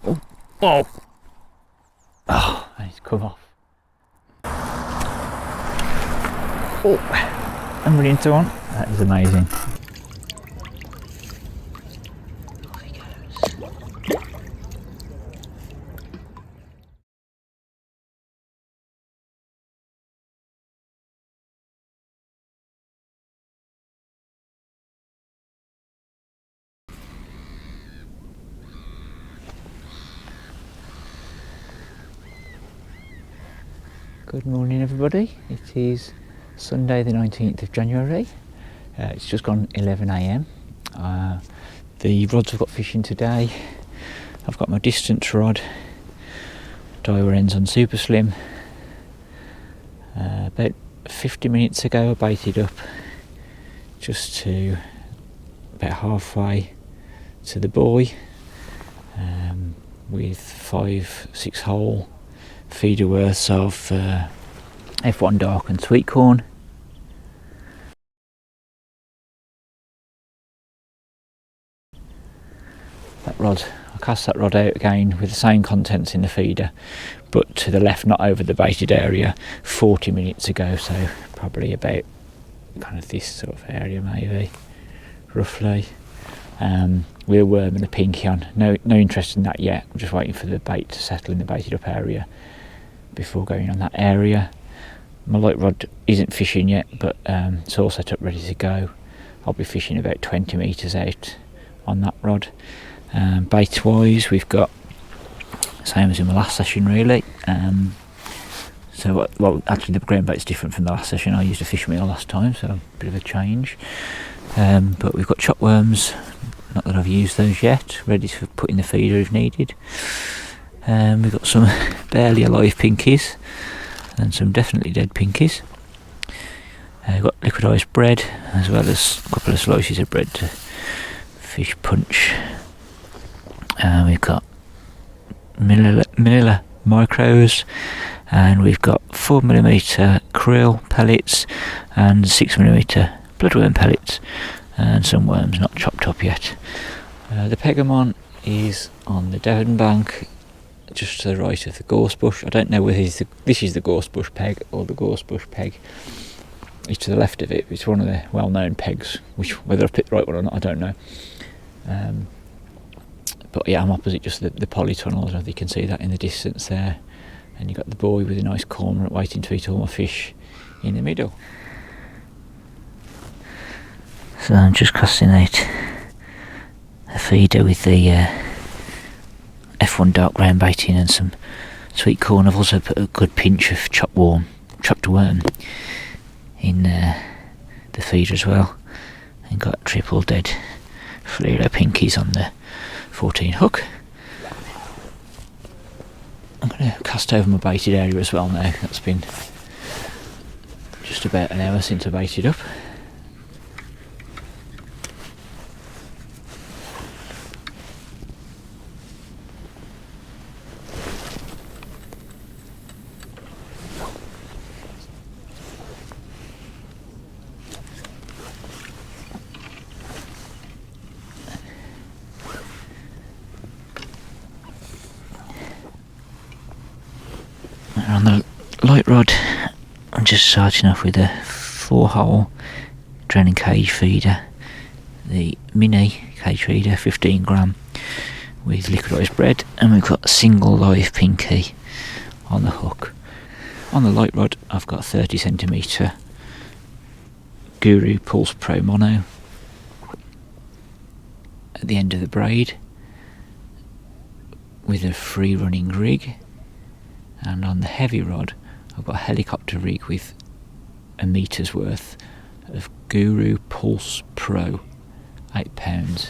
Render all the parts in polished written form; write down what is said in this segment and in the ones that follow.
Oh, oh, oh, I need to come off. Oh, I'm really into one. That is amazing. Good morning everybody, it is Sunday the 19th of January, it's just gone 11 AM. The rods I've got fishing today, I've got my distance rod, diver ends on super slim. About 50 minutes ago I baited up just to about halfway to the buoy with 5-6 hole feeder worths of F1 dark and sweet corn. That rod, I cast that rod out again with the same contents in the feeder, but to the left, not over the baited area, 40 minutes ago, so probably about kind of this sort of area maybe, roughly. With a worm and a pinky on. No interest in that yet. I'm just waiting for the bait to settle in the baited up area before going on that area. My light rod isn't fishing yet, but it's all set up ready to go. I'll be fishing about 20 metres out on that rod. Bait wise, we've got same as in my last session really. Well, actually the ground bait's different from the last session. I used a fish meal last time, so a bit of a change. But we've got chop worms, not that I've used those yet, ready to put in the feeder if needed. We've got some barely alive pinkies and some definitely dead pinkies. We've got liquidised bread as well as a couple of slices of bread to fish punch. We've got Manila micros, and we've got 4mm krill pellets and 6mm bloodworm pellets and some worms not chopped up yet. The peg I'm on is on the Devon bank, just to the right of the Gorsebush. I don't know whether this is the Gorsebush peg or the Gorsebush peg. It's to the left of it. It's one of the well-known pegs. Whether I've picked the right one or not, I don't know. But yeah, I'm opposite just the polytunnel. I don't know if you can see that in the distance there. And you've got the buoy with a nice cormorant waiting to eat all my fish in the middle. So I'm just casting out a feeder with the F1 dark ground baiting and some sweet corn. I've also put a good pinch of chopped worm in the feeder as well, and got triple dead Fluoro pinkies on the 14 hook. I'm going to cast over my baited area as well now. That's been just about an hour since I baited up. On the light rod, I'm just starting off with a 4-hole drowning cage feeder, the mini cage feeder, 15 gram with liquidised bread, and we've got a single live pinky on the hook. On the light rod, I've got 30cm Guru Pulse Pro Mono at the end of the braid with a free running rig. And on the heavy rod, I've got a helicopter rig with a metre's worth of Guru Pulse Pro, £8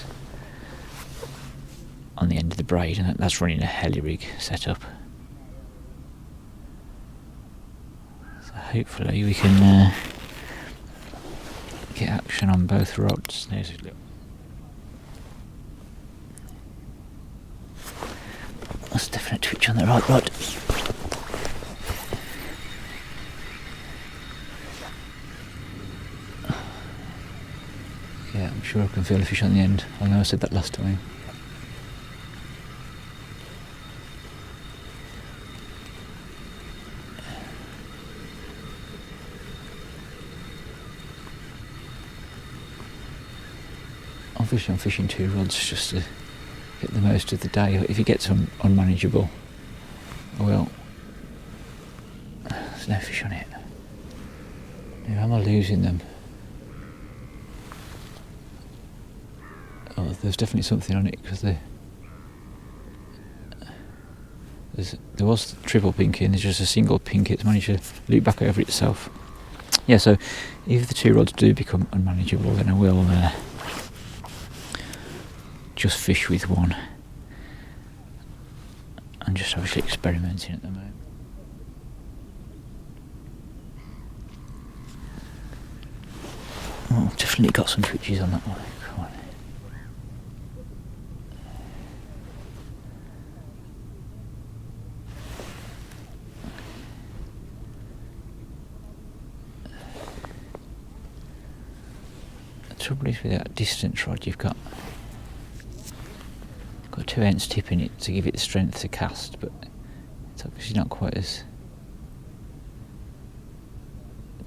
on the end of the braid, and that's running a heli rig setup. So hopefully we can get action on both rods. There's a little. That's definite twitch on the right rod. Yeah, I'm sure I can feel the fish on the end. I know I said that last time. obviously I'm fishing 2 rods just to get the most of the day. If it gets unmanageable, well, there's no fish on it. Now, am I losing them? Oh, there's definitely something on it, because there was triple pinky and there's just a single pinky that's managed to loop back over itself. Yeah, so if the 2 rods do become unmanageable, then I will just fish with 1. I'm just obviously experimenting at the moment. Oh, definitely got some twitches on that one. Come on. The trouble is with that distance rod, you've got 2 ends tip in it to give it the strength to cast, but it's obviously not quite as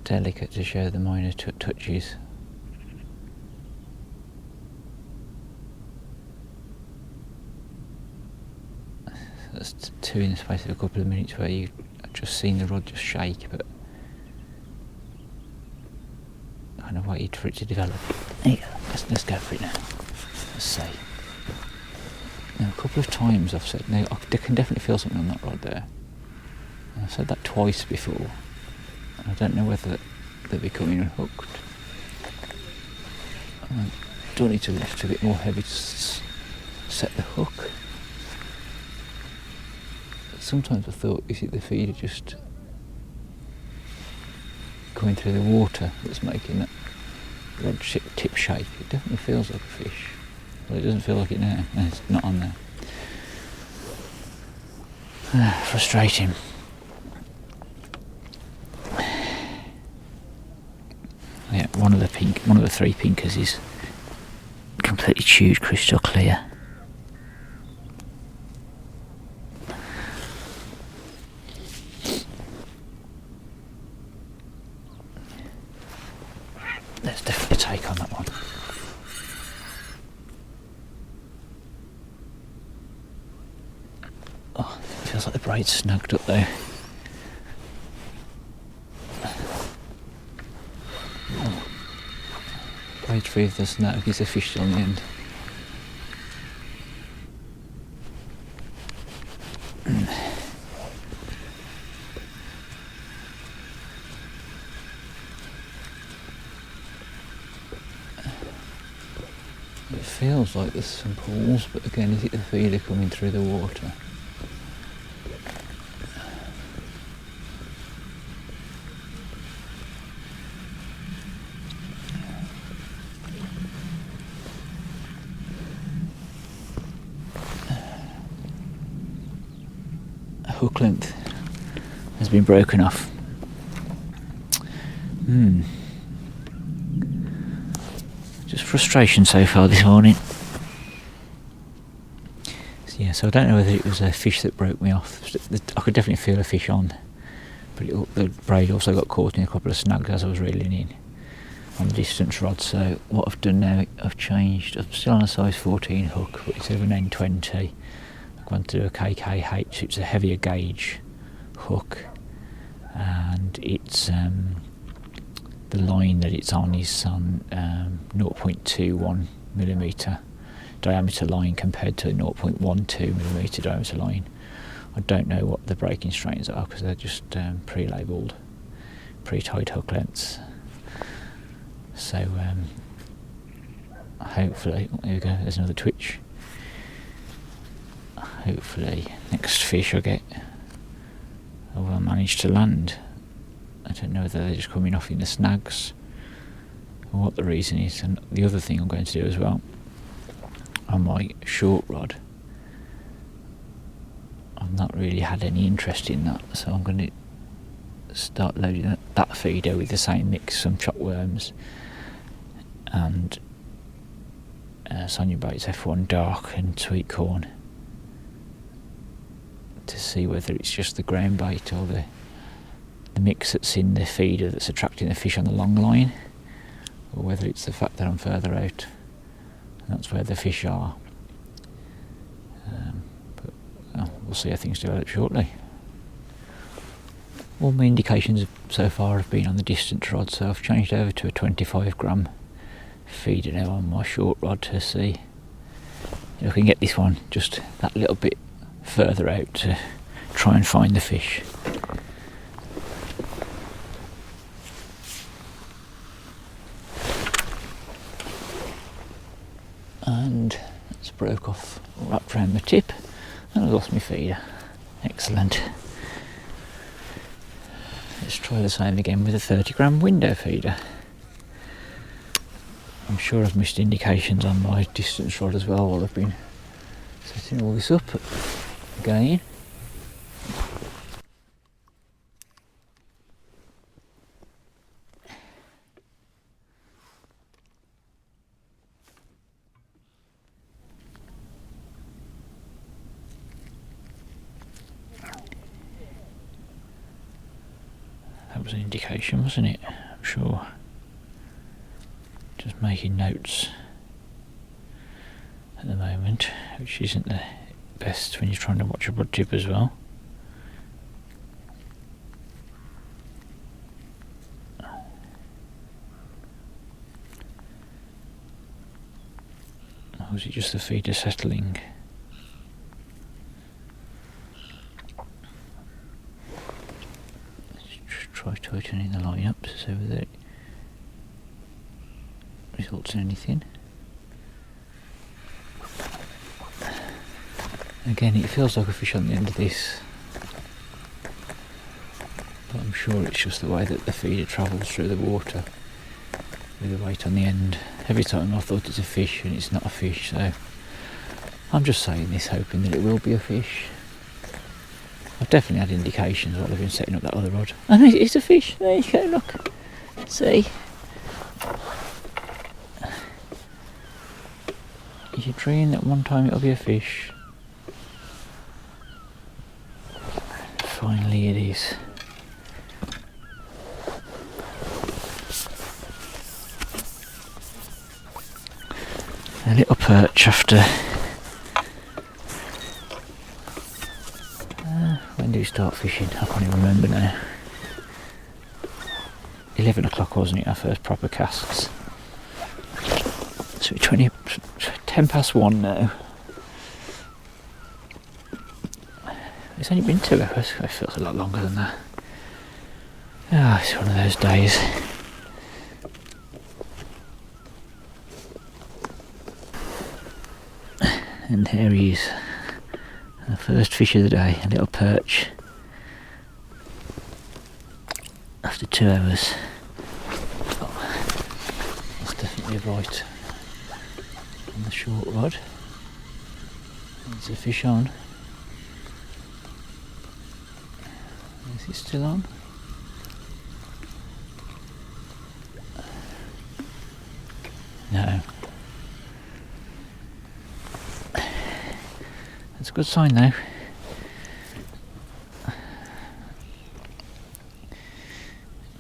delicate to show the minor touches. That's 2 in the space of a couple of minutes where you've just seen the rod just shake, but I kind of waited for it to develop. There you go. Let's go for it now. Let's see. Now, a couple of times I've said, now I can definitely feel something on that rod there. And I've said that twice before. I don't know whether they're becoming hooked. I do need to lift a bit more heavy to set the hook. Sometimes I thought, is it the feeder just going through the water that's making that rod tip shake? It definitely feels like a fish. Well, it doesn't feel like it now. No, it's not on there. Frustrating. Yeah, one of the 3 pinkers is completely chewed crystal clear. Let's definitely take on that one. Oh, it feels like the braid's snagged up there. Oh. Braid free of the snag is a fish on the end. It feels like there's some pools, but again, is it the feeder coming through the water? Hook length has been broken off. Just frustration so far this morning. So I don't know whether it was a fish that broke me off. I could definitely feel a fish on, but the braid also got caught in a couple of snags as I was reeling in on the distance rod. So what I've done now, I've changed. I'm still on a size 14 hook, but instead of an N20, I've gone to do a KKH. It's a heavier gauge hook, and it's the line that it's on is on 0.21 millimetre diameter line compared to a 0.12 millimetre diameter line. I don't know what the breaking strains are because they're just pre-labelled, pre-tied hook lengths. So hopefully, there we go, there's another twitch. Hopefully next fish I get I will manage to land. I don't know whether they're just coming off in the snags or what the reason is. And the other thing I'm going to do as well on my short rod, I've not really had any interest in that, so I'm going to start loading that feeder with the same mix, some chopped worms and Sonia Bates F1 dark and sweet corn, to see whether it's just the ground bait or the mix that's in the feeder that's attracting the fish on the long line, or whether it's the fact that I'm further out That's where the fish are. But we'll see how things develop shortly. All my indications so far have been on the distance rod, so I've changed over to a 25 gram feeder now on my short rod to see if I can get this one just that little bit further out to try and find the fish. And it's broke off, wrapped around the tip, and I lost my feeder. Excellent. Let's try the same again with a 30 gram window feeder. I'm sure I've missed indications on my distance rod as well while I've been setting all this up again. That was an indication, wasn't it? I'm sure. Just making notes at the moment, which isn't the best when you're trying to watch a rod tip as well. Or was it just the feeder settling? Try tightening the line up to see whether it results in anything. Again, it feels like a fish on the end of this, but I'm sure it's just the way that the feeder travels through the water with the weight on the end. Every time I thought it's a fish and it's not a fish, so I'm just saying this hoping that it will be a fish. I've definitely had indications while I've been setting up that other rod. And it's a fish. There you go, look. See? You dream that one time it'll be a fish. Finally it is. A little perch after... when do we start fishing? I can't even remember now. 11 o'clock wasn't it, our first proper casts? So 10 past 1 now. It's only been 2 hours. It feels a lot longer than that. Ah, it's one of those days. And there he is. The first fish of the day, a little perch. After 2 hours. Oh, that's definitely a bite on the short rod. There's a fish on. Is it still on? No. That's a good sign though.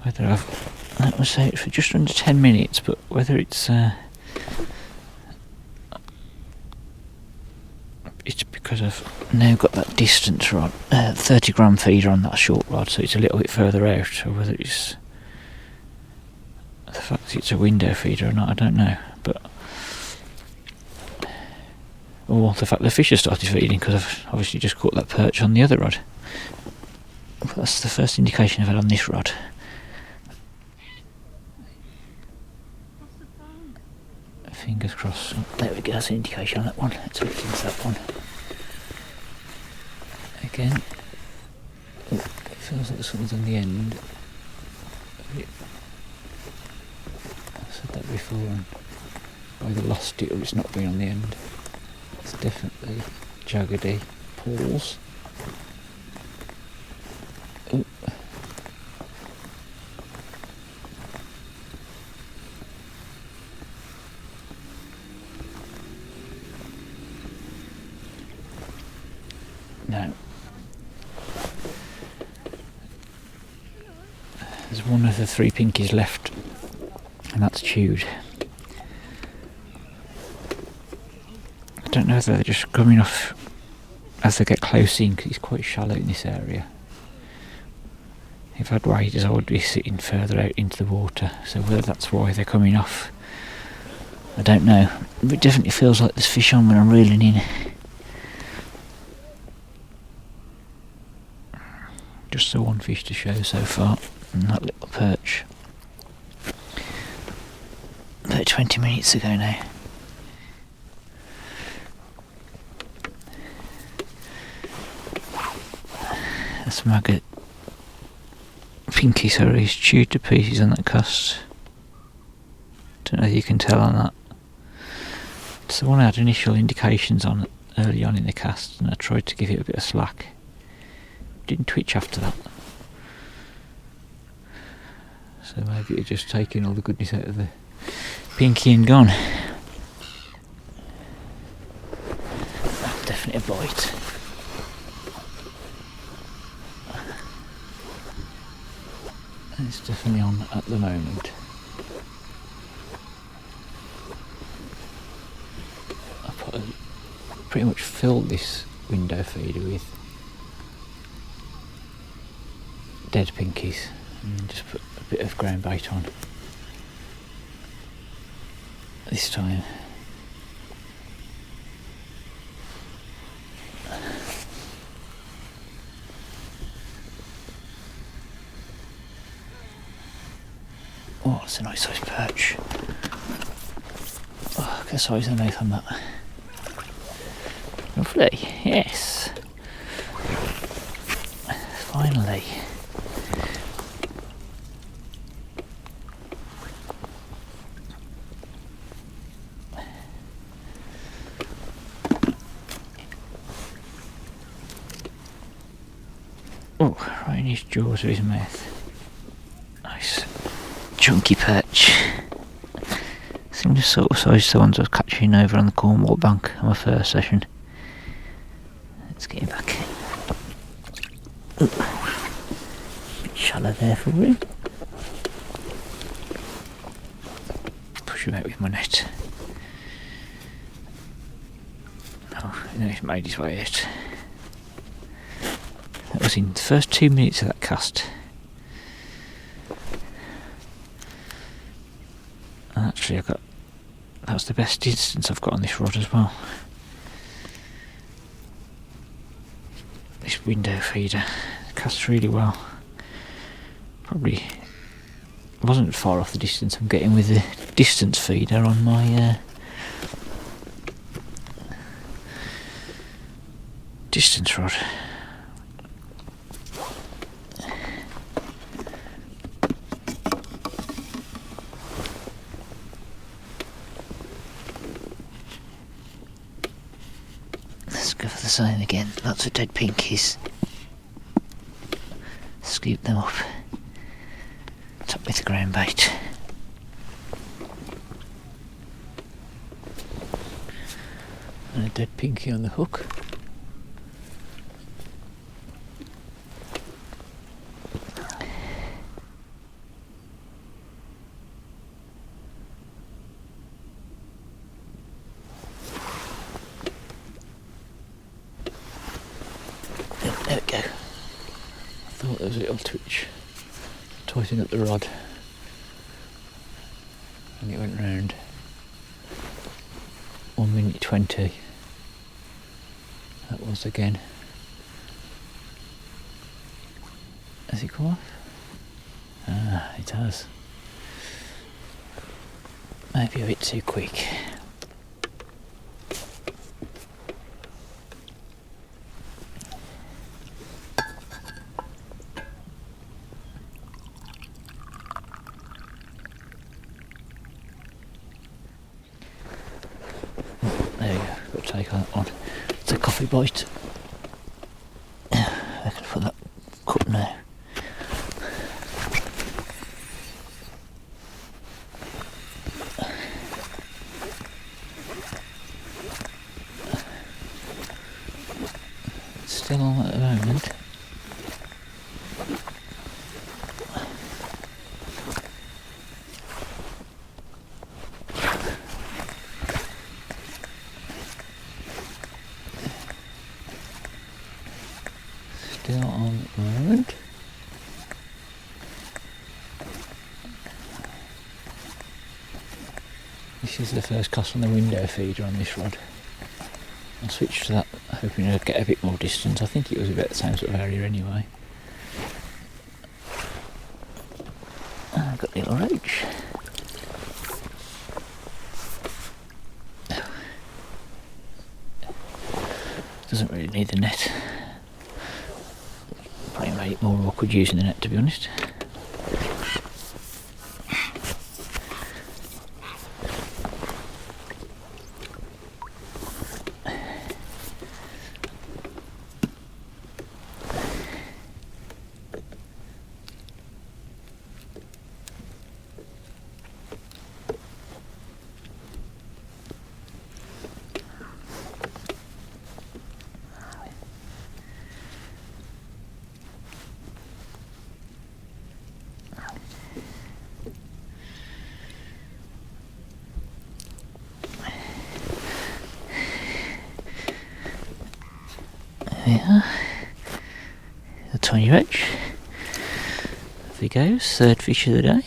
Whether that was out for just under 10 minutes, but whether it's because I've now got that distance rod, 30 gram feeder on that short rod, so it's a little bit further out, or whether it's the fact that it's a window feeder or not, I don't know. But or the fact the fish have started feeding, because I've obviously just caught that perch on the other rod. But that's the first indication I've had on this rod. Fingers crossed. Oh, there we go, that's an indication on that one. Let's look into that one. Again, oh, it feels like something's on the end. I said that before, and either lost it or it's not been on the end. It's definitely jaggedy pawls. Ooh. No. There's one of the 3 pinkies left, and that's chewed. don't know whether they're just coming off as they get close in, because it's quite shallow in this area. If I'd waders, I would be sitting further out into the water, so whether that's why they're coming off, I don't know. But it definitely feels like there's fish on when I'm reeling in. Just the one fish to show so far, and that little perch. About 20 minutes ago now. That's maggot. Pinky, sorry, he's chewed to pieces on that cast. Don't know if you can tell on that. It's the one I had initial indications on early on in the cast, and I tried to give it a bit of slack. Didn't twitch after that. So maybe it's just taking all the goodness out of the pinky and gone. That's definitely a bite. It's definitely on at the moment. I pretty much filled this window feeder with dead pinkies and just put a bit of ground bait on this time. Oh, that's a nice sized perch. Oh, look at the size of the mouth on that. Lovely, yes. Finally. Oh, right in his jaws of his mouth. Nice. Chunky perch. Similar sort of size to the ones I was catching over on the Cornwall bank on my first session. Let's get him back. Ooh. Bit shallow there for him. Push him out with my net. Oh, no, he's made his way out. That was in the first 2 minutes of that cast. And actually that's the best distance I've got on this rod as well. This window feeder casts really well. Probably wasn't far off the distance I'm getting with the distance feeder on my distance rod. Let's go for the same again. Lots of dead pinkies. Scoop them up. Top with the ground bait. And a dead pinky on the hook. There we go. I thought there was a little twitch. Tighten up the rod. And it went round. 1 minute 20. That was again. Has it come off? Ah, it has. Maybe a bit too quick. There you go, got to take that on. It's a coffee bite. I can put that cup now. It's still on at the moment. go on at the moment. This is the first cast on the window feeder on this rod. I'll switch to that, hoping to get a bit more distance. I think it was about the same sort of area anyway. And I've got the little roach. Doesn't really need the net. Probably made it more awkward using the net, to be honest. Yeah, the tiny roach. Off he goes, third fish of the day.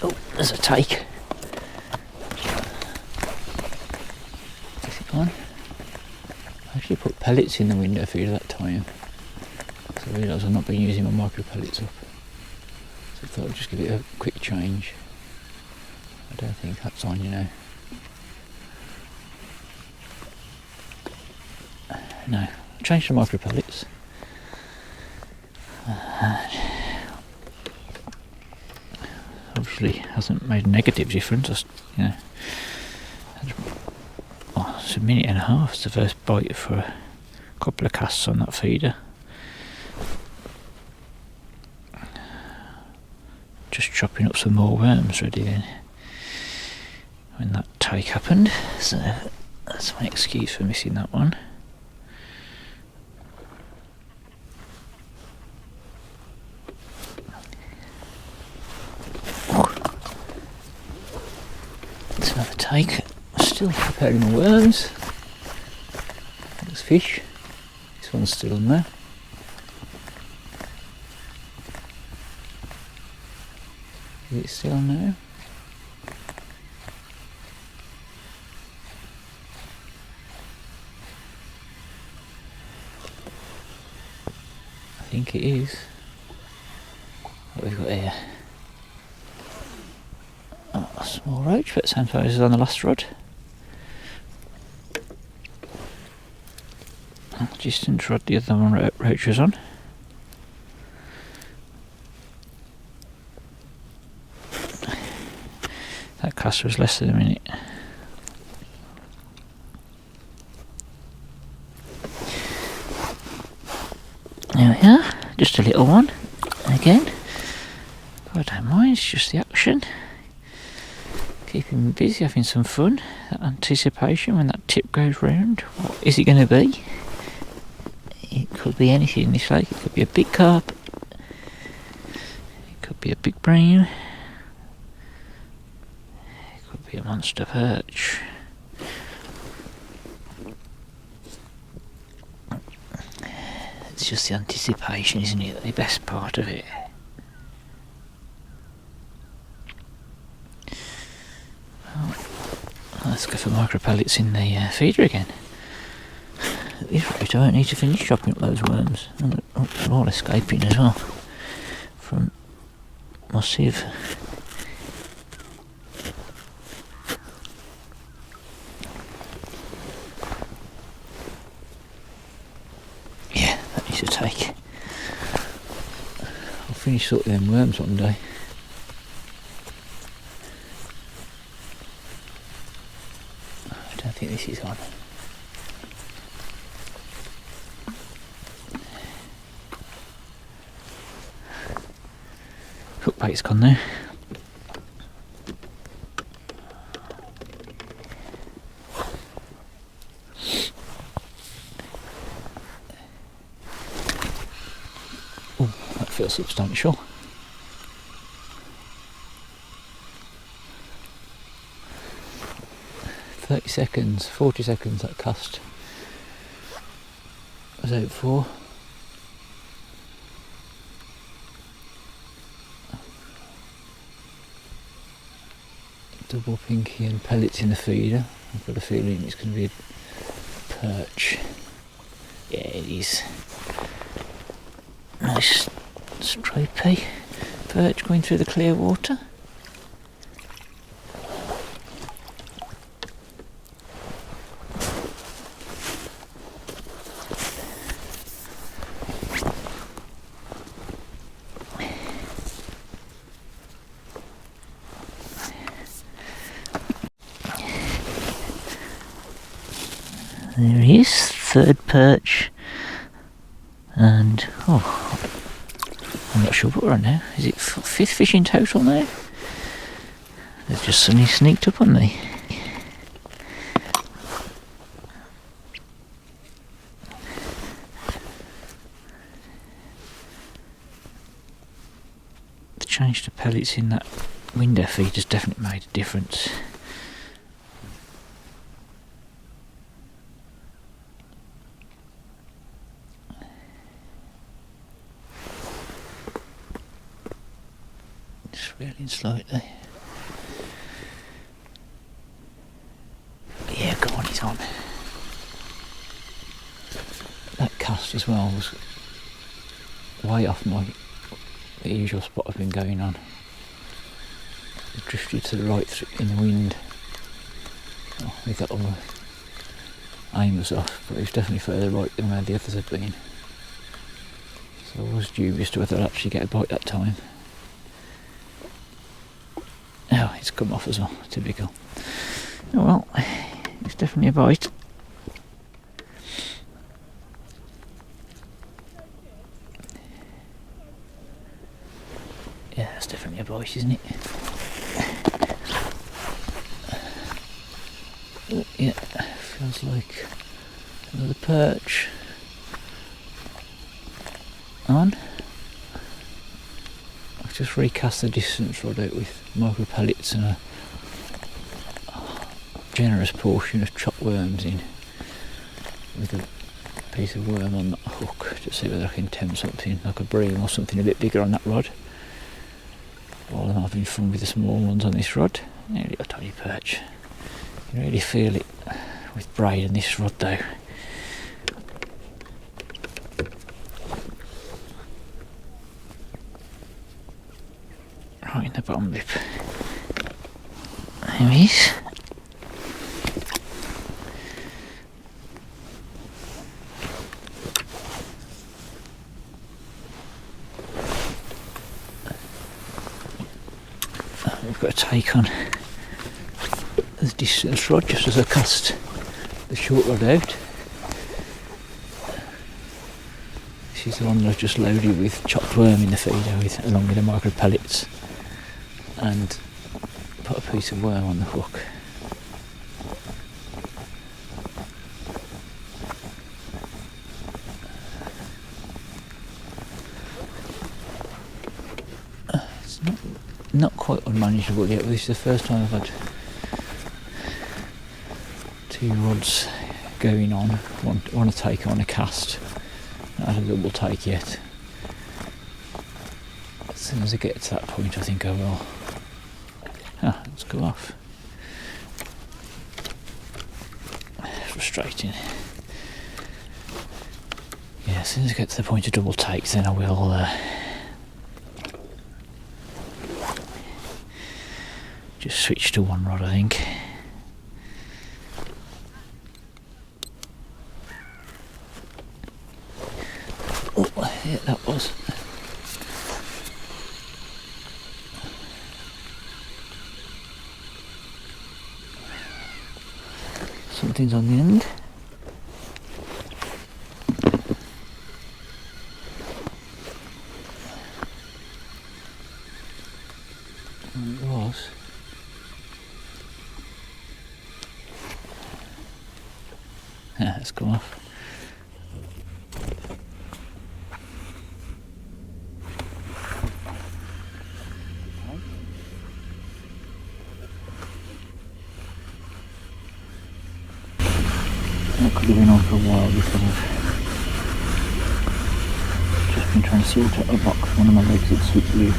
Oh, there's a take. Is it on? I actually put pellets in the window feeder that time. So I realised I've not been using my micro pellets up. So I thought I'd just give it a quick change. I don't think that's on, you know. No, changed to micro pellets. Obviously hasn't made a negative difference, just, you know. Oh, it's a minute and a half. It's the first bite for a couple of casts on that feeder. Just chopping up some more worms ready then when that take happened, so that's my excuse for missing that one. That's another take. Still preparing the worms. There's fish. This one's still on there. Is it still now? I think it is. What we've got here? Oh, a small roach, but same size as on the last rod. Distance rod the other one roach was on. That cast was less than a minute. There we are, just a little one. Again, I don't mind, it's just the action. Keeping me busy, having some fun. That anticipation when that tip goes round. What is it going to be? It could be anything in this lake. It could be a big carp. It could be a big brown. Be a monster perch. It's just the anticipation, isn't it? The best part of it. Well, let's go for micro pellets in the feeder again. At this rate, I won't need to finish chopping up those worms. They're all escaping as well from my sieve. To take. I'll finish sorting them worms one day. I don't think this is on. Hook bait's gone now. Feels substantial. 30 seconds, 40 seconds that cast was out for. Double pinky and pellets in the feeder. I've got a feeling it's going to be a perch. Yeah, it is. Nice stripy perch going through the clear water. There he is, third perch, and I'm not sure what we're on now. Is it fifth fish in total now? They've just suddenly sneaked up on me. The change to pellets in that window feed has definitely made a difference. Reeling slightly. Yeah, go on, he's on. That cast as well was way off the usual spot I've been going on. It drifted to the right in the wind. Oh, we got all the aim was off, but it was definitely further right than where the others had been. So I was dubious to whether I'd actually get a bite that time. Oh, it's come off as well, typical. Oh well, it's definitely a bite. Yeah, that's definitely a bite, isn't it? Oh, yeah, feels like another perch. On. I've just recast the distance rod out with micro pellets and a generous portion of chopped worms in, with a piece of worm on that hook to see whether I can tempt something like a bream or something a bit bigger on that rod, while I'm having fun with the small ones on this rod. Nearly a tiny perch. You can really feel it with braid on this rod though. Right in the bottom lip. There he is. We've got to take on the distance rod just as I cast the short rod out. This is the one that I've just loaded with chopped worm in the feeder along with the micro pellets, and put a piece of worm on the hook. It's not quite unmanageable yet, but this is the first time I've had two rods going on. Want to take on a cast. Not had a double take yet. As soon as I get to that point I think I will. Let's go off. Frustrating. Yeah, as soon as I get to the point of double takes then I will just switch to one rod I think. Oh, yeah, that was. Something's on the end. It was. Yeah, it's come off. could have been on for a while because I've just been trying to sort out a box. One of my legs had slipped loose.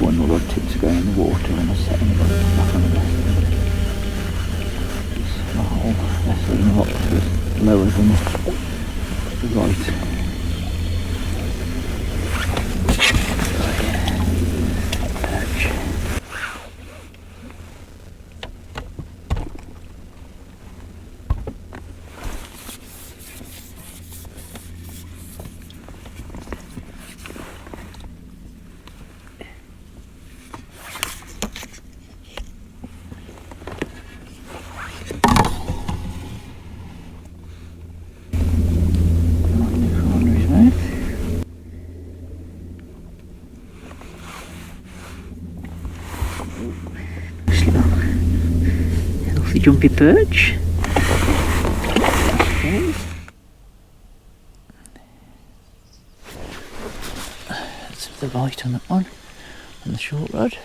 One of the rod tips are going in the water and I was setting the rod tip back on the rest. My whole vessel in the box was lower than the right. Healthy jumpy perch. Okay. Let's have the bite on that one, on the short rod.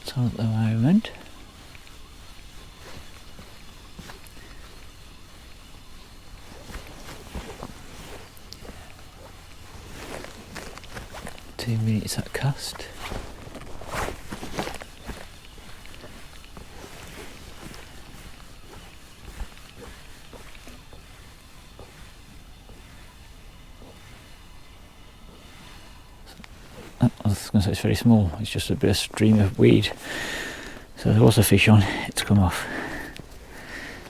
So at the moment. Two minutes at cast. I was going to say it's very small, it's just a bit of stream of weed. So there was a fish on, it's come off.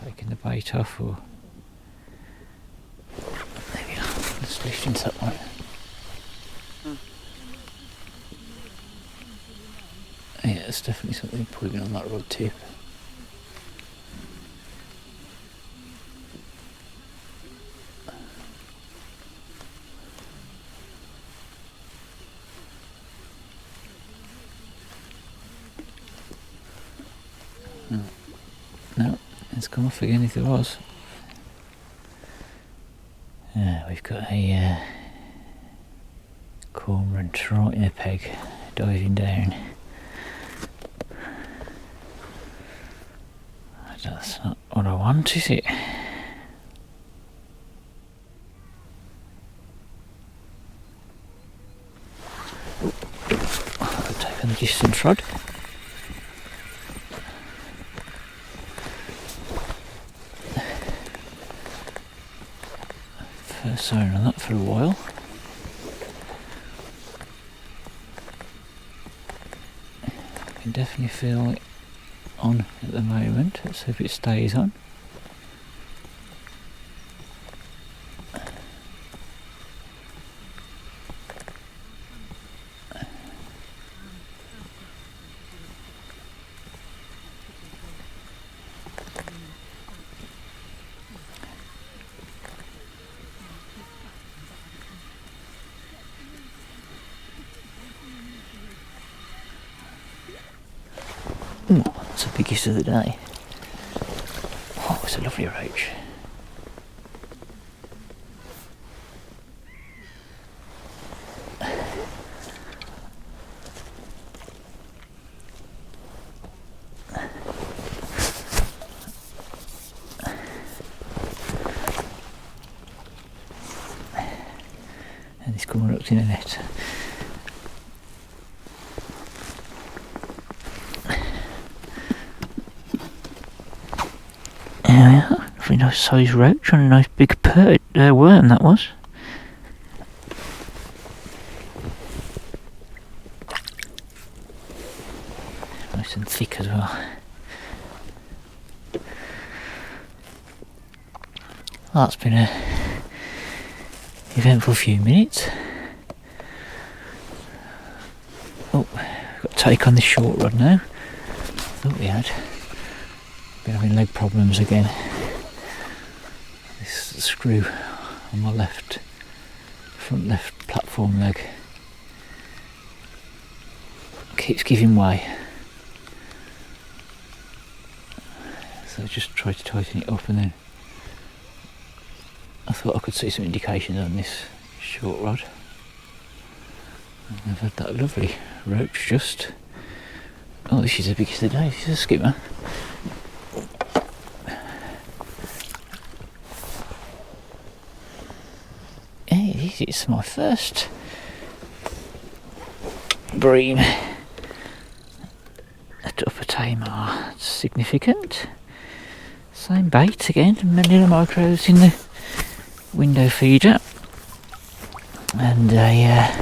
Taking the bait off, or there we are, let's lift into that one. Yeah, it's definitely something pulling on that rod tip. No, it's come off again if there was. We've got a cormorant right in a peg, diving down. That's not what I want, is it? I'll take on the distance rod. First siren on that for a while. I can definitely feel it on at the moment. Let's hope it stays on. Ooh, that's the biggest of the day. Oh, it's a lovely roach. And he's coming up in a net. Yeah, very nice size roach on a nice big worm that was. Nice and thick as well. Well, that's been a eventful few minutes. Oh, we've got to take on the short rod now. I thought we had. Been having leg problems again. This screw on my front left platform leg keeps giving way. So I just tried to tighten it up, and then I thought I could see some indications on this short rod. And I've had that lovely roach just. Oh, this is the biggest of the day. This is a skimmer. species. It's my first bream at Upper Tamar. It's significant. Same bait again, Manila micros in the window feeder, and I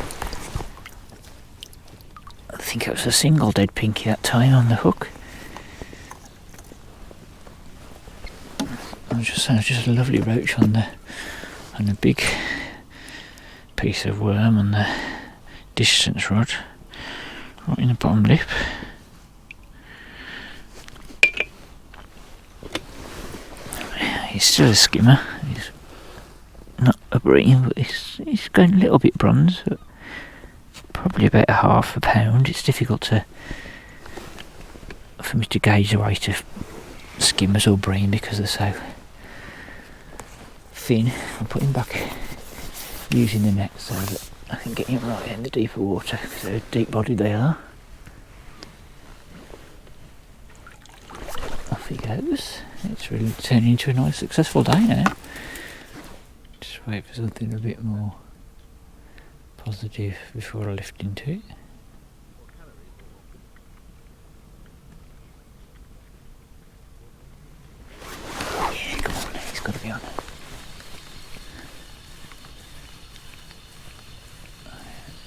think it was a single dead pinky that time on the hook. Just a lovely roach on a big piece of worm on the distance rod, right in the bottom lip. He's still a skimmer. He's not a bream, but he's going a little bit bronze. But probably about half a pound. It's difficult for me to gauge the weight of skimmers or bream because they're so thin. I'm putting back using the net so that I can get him right in the deeper water because how deep bodied they are. Off he goes. It's really turning into a nice successful day now. Just wait for something a bit more positive before I lift into it. Yeah, come on, he's got to be on.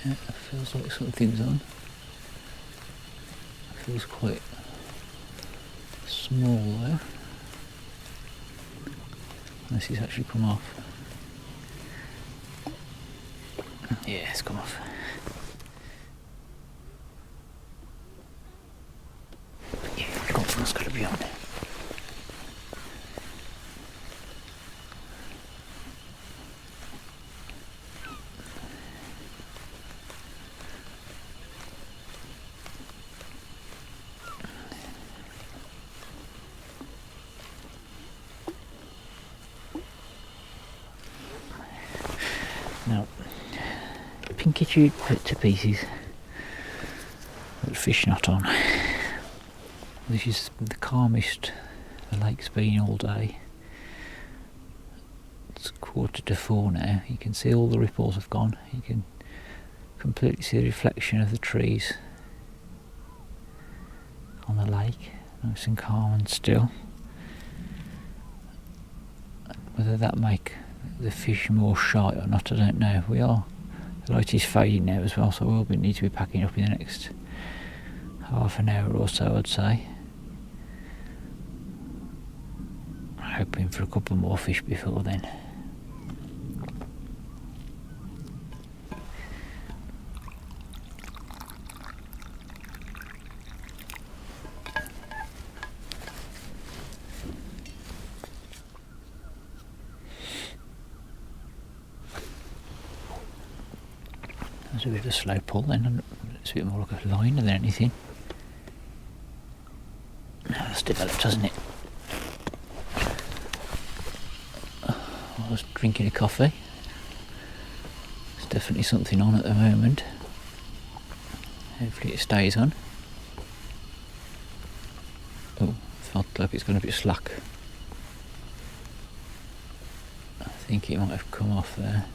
Yeah, it feels like something's on. It feels quite small though. Unless he's actually come off. Yeah, it's come off. Yeah, come on, it's got to be on. Now, pinky tube put to pieces, but fish not on. This is the calmest the lake's been all day. It's 3:45 now. You can see all the ripples have gone. You can completely see the reflection of the trees on the lake, nice and calm and still. Whether that make the fish more shy or not, I don't know. The light is fading now as well, so we'll need to be packing up in the next half an hour or so, I'd say. Hoping for a couple more fish before then. It's a bit of a slow pull then, it's a bit more like a liner than anything. Now it's developed, hasn't it? I was drinking a coffee. There's definitely something on at the moment. Hopefully it stays on. Oh, felt like it's gone a bit slack. I think it might have come off there.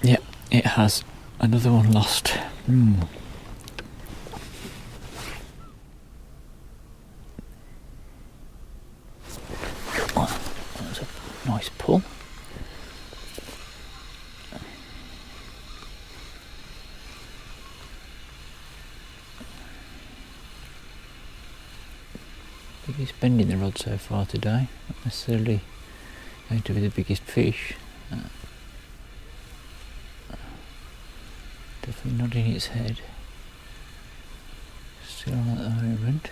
Yep, it has. Another one lost. Oh, that was a nice pull. Biggest bend in the rod so far today. Not necessarily going to be the biggest fish. Definitely nodding its head. Still on at the moment.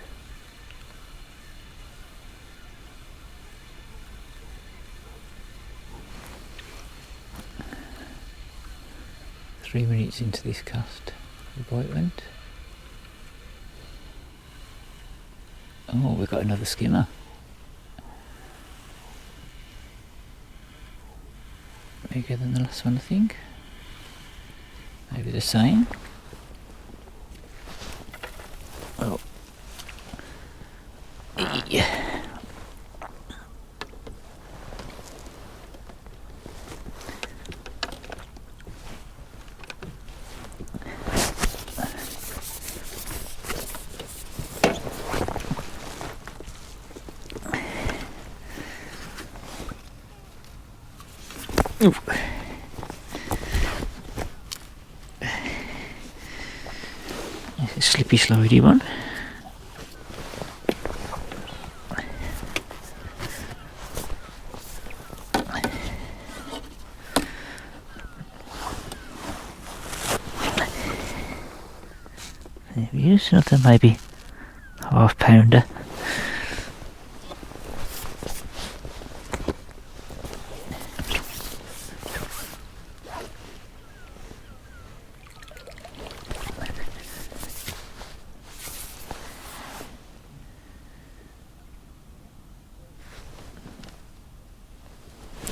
Three minutes into this cast, the bite went. Oh, we've got another skimmer. Bigger than the last one, I think. Maybe the same. Ooh. It's a slippy slidey one. There we is, another maybe half pounder.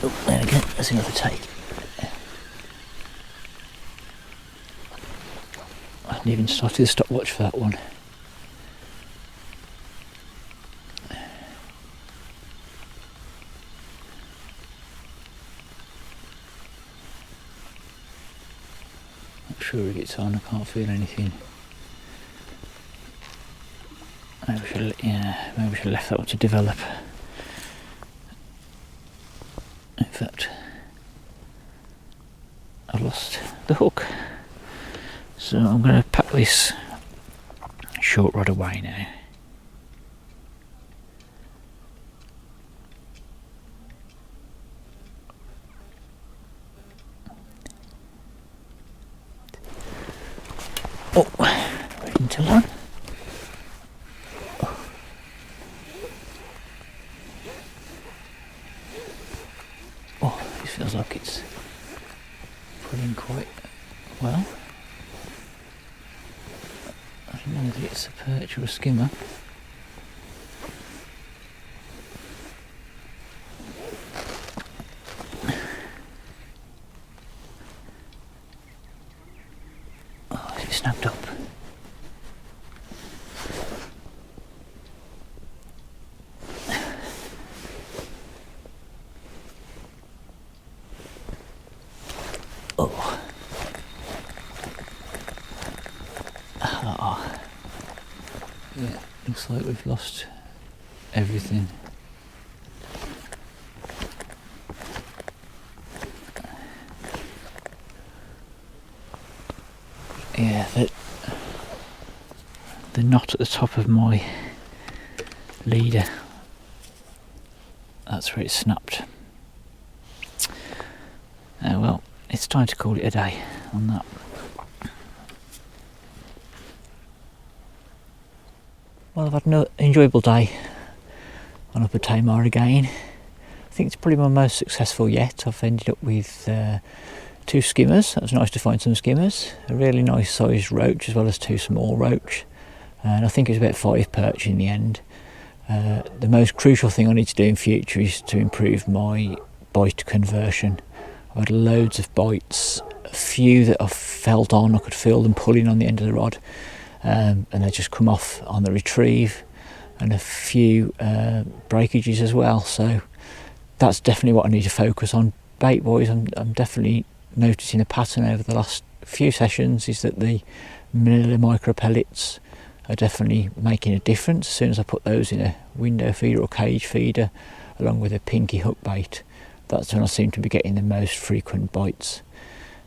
Oh, there we go, that's another take. I haven't even started the stopwatch for that one. Not sure it gets on, I can't feel anything. Maybe we should have left that one to develop. In fact, I lost the hook. So I'm going to pack this short rod away now. Oh, right into line. Oh, this feels like it's pulling quite well. I don't know whether it's a perch or a skimmer. Oh, is it snapped up? Oh. Yeah, looks like we've lost everything. Yeah, the knot at the top of my leader, that's where it snapped. Well, it's time to call it a day on that. Well, I've had an enjoyable day on Upper Tamar again. I think it's probably my most successful yet. I've ended up with 2 skimmers. It was nice to find some skimmers. A really nice sized roach as well as 2 small roach. And I think it was about 5 perch in the end. The most crucial thing I need to do in future is to improve my bite conversion. I've had loads of bites, a few that I've felt on, I could feel them pulling on the end of the rod. And they just come off on the retrieve, and a few breakages as well, so that's definitely what I need to focus on. Bait wise, I'm definitely noticing a pattern over the last few sessions, is that the manila micro pellets are definitely making a difference. As soon as I put those in a window feeder or cage feeder along with a pinky hook bait, that's when I seem to be getting the most frequent bites.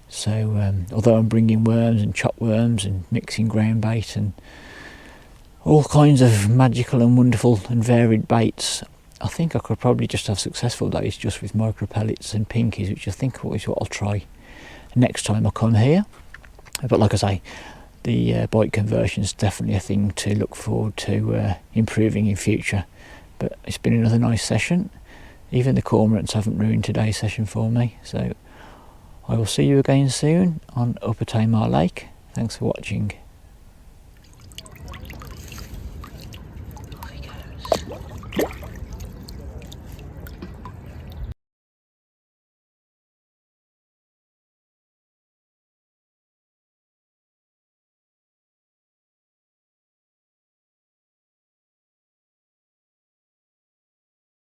So although I'm bringing worms and chop worms and mixing ground bait and all kinds of magical and wonderful and varied baits, I think I could probably just have successful days just with micro pellets and pinkies, which I think is what I'll try next time I come here. But like I say, the bite conversion is definitely a thing to look forward to improving in future. But it's been another nice session. Even the cormorants haven't ruined today's session for me, so I will see you again soon on Upper Tamar Lake. Thanks for watching.